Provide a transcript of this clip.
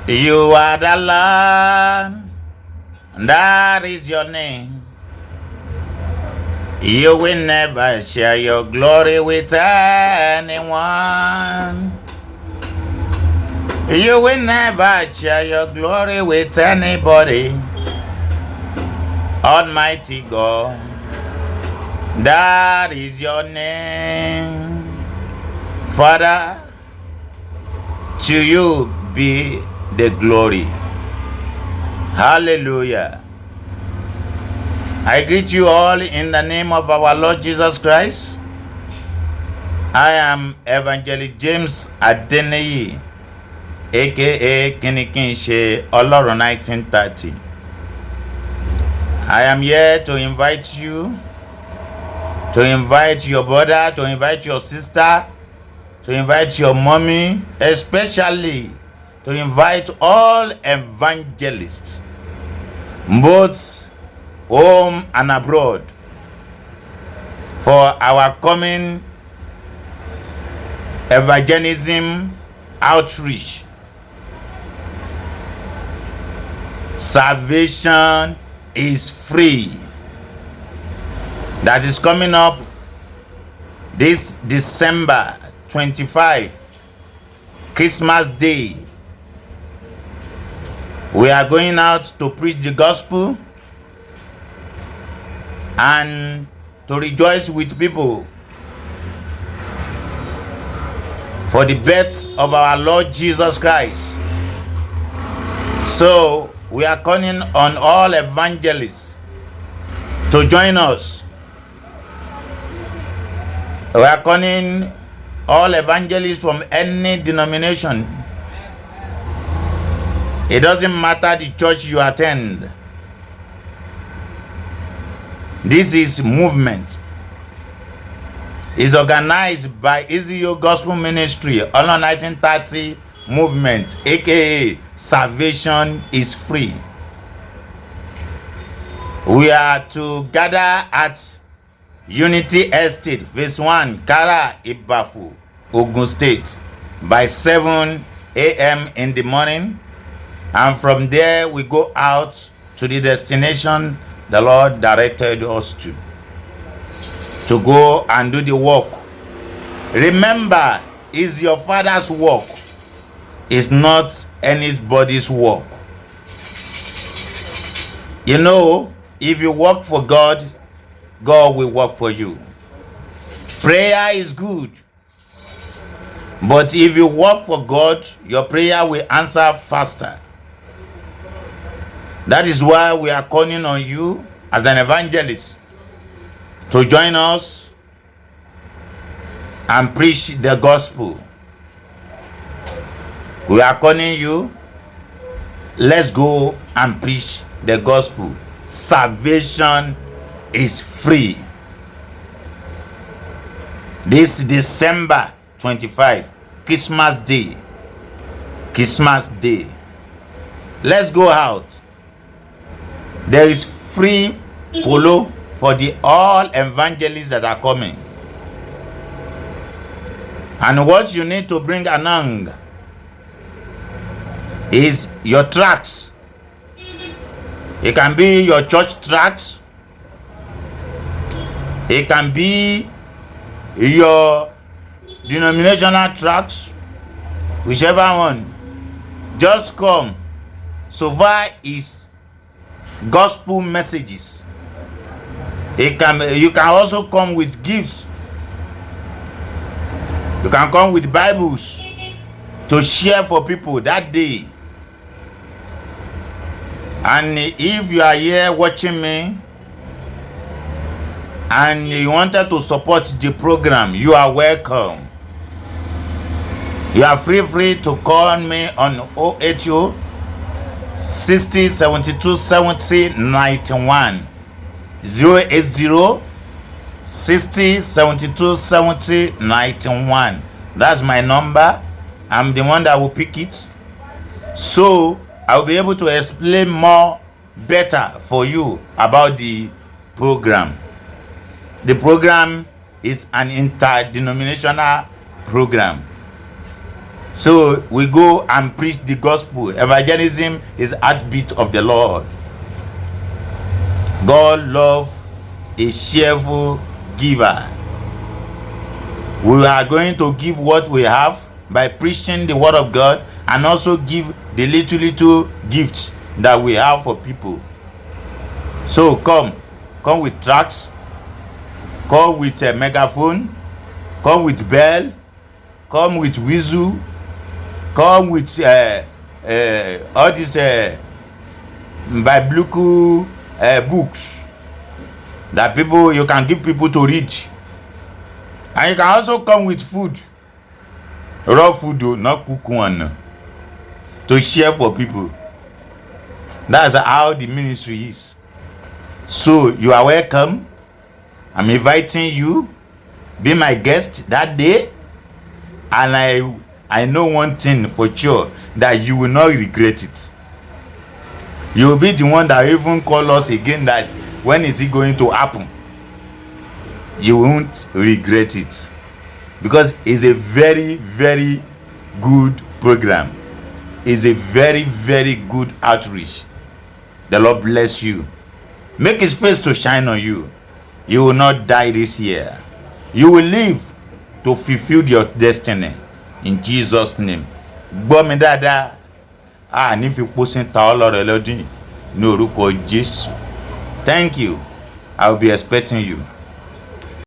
You are the Lord, that is your name. You will never share your glory with anyone. You will never share your glory with anybody. Almighty God, that is your name. Father, to you be the glory. Hallelujah. I greet you all in the name of our Lord Jesus Christ. I am Evangelist James Adeneyi, aka Kinikinshe Olorun 1930. I am here to invite you, to invite your brother, to invite your sister, to invite your mommy, especially to invite all evangelists, both home and abroad, for our coming evangelism outreach. Salvation is free. That is coming up this December 25, Christmas Day. We are going out to preach the gospel and to rejoice with people for the birth of our Lord Jesus Christ. So we are calling on all evangelists to join us. We are calling all evangelists from any denomination. It doesn't matter the church you attend. This is movement. It's organized by Ezekiel Gospel Ministry, Olorun 1930 movement, aka Salvation is Free. We are to gather at Unity Estate, Phase 1, Kara Ibafu, Ogun State, by 7 a.m. in the morning. And from there, we go out to the destination the Lord directed us to go and do the work. Remember, it's your Father's work. It's not anybody's work. You know, if you work for God, God will work for you. Prayer is good. But if you work for God, your prayer will answer faster. That is why we are calling on you as an evangelist to join us and preach the gospel. We are calling you. Let's go and preach the gospel. Salvation is free. This December 25, Christmas Day. Christmas Day. Let's go out. There is free polo for the all evangelists that are coming. And what you need to bring along is your tracts. It can be your church tracts. It can be your denominational tracts. Whichever one. Just come. So far is gospel messages. You can also come with gifts. You can come with Bibles to share for people that day. And if you are here watching me and you wanted to support the program, you are welcome. You are free to call me on 080 60 72 70 91. 080 60 72 70 91. That's my number. I'm the one that will pick it. So I'll be able to explain more better for you about the program. The program is an interdenominational program. So we go and preach the gospel. Evangelism is heartbeat of the Lord. God loves a cheerful giver. We are going to give what we have by preaching the word of God, and also give the little gifts that we have for people. So come with tracts, come with a megaphone, come with bell, come with whistle, come with all these biblical books that you can give people to read. And you can also come with food, raw food, not cook one, to share for people. That's how the ministry is. So you are welcome. I'm inviting you. Be my guest that day. And I know one thing for sure, that you will not regret it. You will be the one that even call us again, that when is it going to happen? You won't regret it, because it's a very, very good program. It's a very, very good outreach. The Lord bless you. Make his face to shine on you. You will not die this year. You will live to fulfill your destiny in Jesus' name. Gbọ́ mi dáadáa. Ní fi pósí ta ọlọ́rọ̀ lọ́dún ní orúkọ Jésù. Thank you. I will be expecting you.